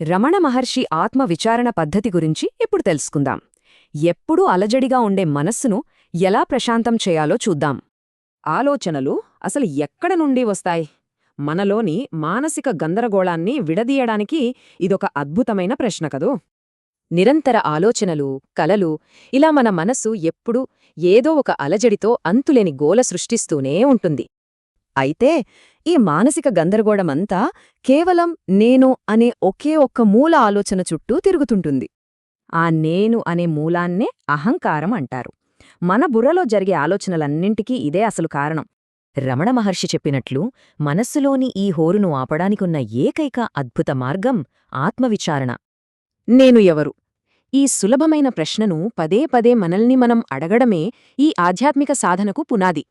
రమణ మహర్షి ఆత్మ విచారణ పద్ధతి గురించి ఇప్పుడు తెలుసుకుందాం. ఎప్పుడూ అలజడిగా ఉండే మనస్సును ఎలా ప్రశాంతం చేయాలో చూద్దాం. ఆలోచనలు అసలు ఎక్కడ నుండి వస్తాయి? మనలోని మానసిక గందరగోళాన్ని విడదీయడానికి ఇదొక అద్భుతమైన ప్రశ్న కదూ. నిరంతర ఆలోచనలు, కలలు, ఇలా మన మనస్సు ఎప్పుడూ ఏదో ఒక అలజడితో అంతులేని గోల సృష్టిస్తూనే ఉంటుంది. అయితే ఈ మానసిక గందరగోళమంతా కేవలం నేను అనే ఒకే ఒక్క మూల ఆలోచన చుట్టూ తిరుగుతుంటుంది. ఆ నేను అనే మూలాన్నే అహంకారం అంటారు. మన బుర్రలో జరిగే ఆలోచనలన్నింటికీ ఇదే అసలు కారణం. రమణ మహర్షి చెప్పినట్లు మనస్సులోని ఈ హోరును ఆపడానికున్న ఏకైక అద్భుత మార్గం ఆత్మవిచారణ. నేను ఎవరు? ఈ సులభమైన ప్రశ్నను పదే పదే మనల్ని మనం అడగడమే ఈ ఆధ్యాత్మిక సాధనకు పునాది.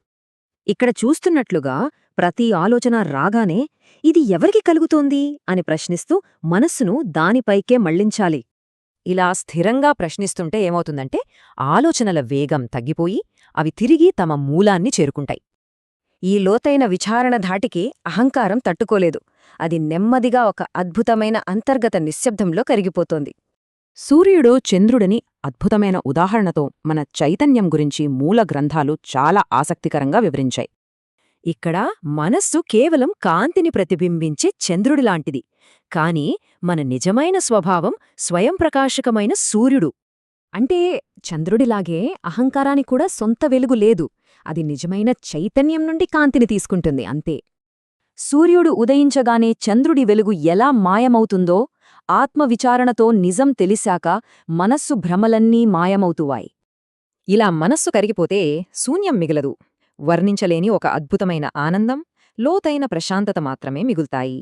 ఇక్కడ చూస్తున్నట్లుగా ప్రతి ఆలోచన రాగానే ఇది ఎవరికి కలుగుతోంది అని ప్రశ్నిస్తూ మనస్సును దానిపైకే మళ్లించాలి. ఇలా స్థిరంగా ప్రశ్నిస్తుంటే ఏమవుతుందంటే ఆలోచనల వేగం తగ్గిపోయి అవి తిరిగి తమ మూలాన్ని చేరుకుంటాయి. ఈ లోతైన విచారణ ధాటికి అహంకారం తట్టుకోలేదు. అది నెమ్మదిగా ఒక అద్భుతమైన అంతర్గత నిశ్శబ్దంలో కరిగిపోతోంది. సూర్యుడు చంద్రుడిని అద్భుతమైన ఉదాహరణతో మన చైతన్యం గురించి మూల గ్రంథాలు చాలా ఆసక్తికరంగా వివరించాయి. ఇక్కడ మనస్సు కేవలం కాంతిని ప్రతిబింబించే చంద్రుడిలాంటిది, కాని మన నిజమైన స్వభావం స్వయంప్రకాశకమైన సూర్యుడు. అంటే చంద్రుడిలాగే అహంకారానికి కూడా సొంత వెలుగు లేదు. అది నిజమైన చైతన్యం నుండి కాంతిని తీసుకుంటుంది అంతే. సూర్యుడు ఉదయించగానే చంద్రుడి వెలుగు ఎలా మాయమవుతుందో, ఆత్మవిచారణతో నిజం తెలిసాక మనస్సు భ్రమలన్నీ మాయమవుతువాయి. ఇలా మనస్సు కరిగిపోతే శూన్యం మిగలదు. వర్ణించలేని ఒక అద్భుతమైన ఆనందం, లోతైన ప్రశాంతత మాత్రమే మిగులుతాయి.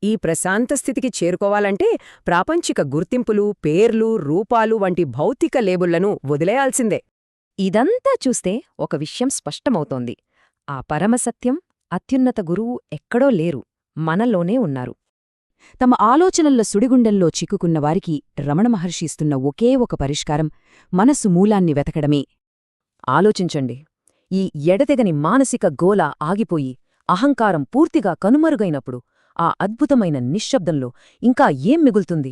ఈ ప్రశాంతస్థితికి చేరుకోవాలంటే ప్రాపంచిక గుర్తింపులు, పేర్లు, రూపాలు వంటి భౌతిక లేబుళ్లను వదిలేయాల్సిందే. ఇదంతా చూస్తే ఒక విషయం స్పష్టమవుతోంది. ఆ పరమసత్యం, అత్యున్నత గురువు ఎక్కడో లేరు, మనలోనే ఉన్నారు. తమ ఆలోచనల సుడిగుండెల్లో చిక్కుకున్నవారికి రమణ మహర్షి ఇస్తున్న ఒకే ఒక పరిష్కారం మనస్సు మూలాన్ని వెతకడమే. ఆలోచించండి. ఈ ఎడతెగని మానసిక గోల ఆగిపోయి అహంకారం పూర్తిగా కనుమరుగైనప్పుడు ఆ అద్భుతమైన నిశ్శబ్దంలో ఇంకా ఏం మిగులుతుంది?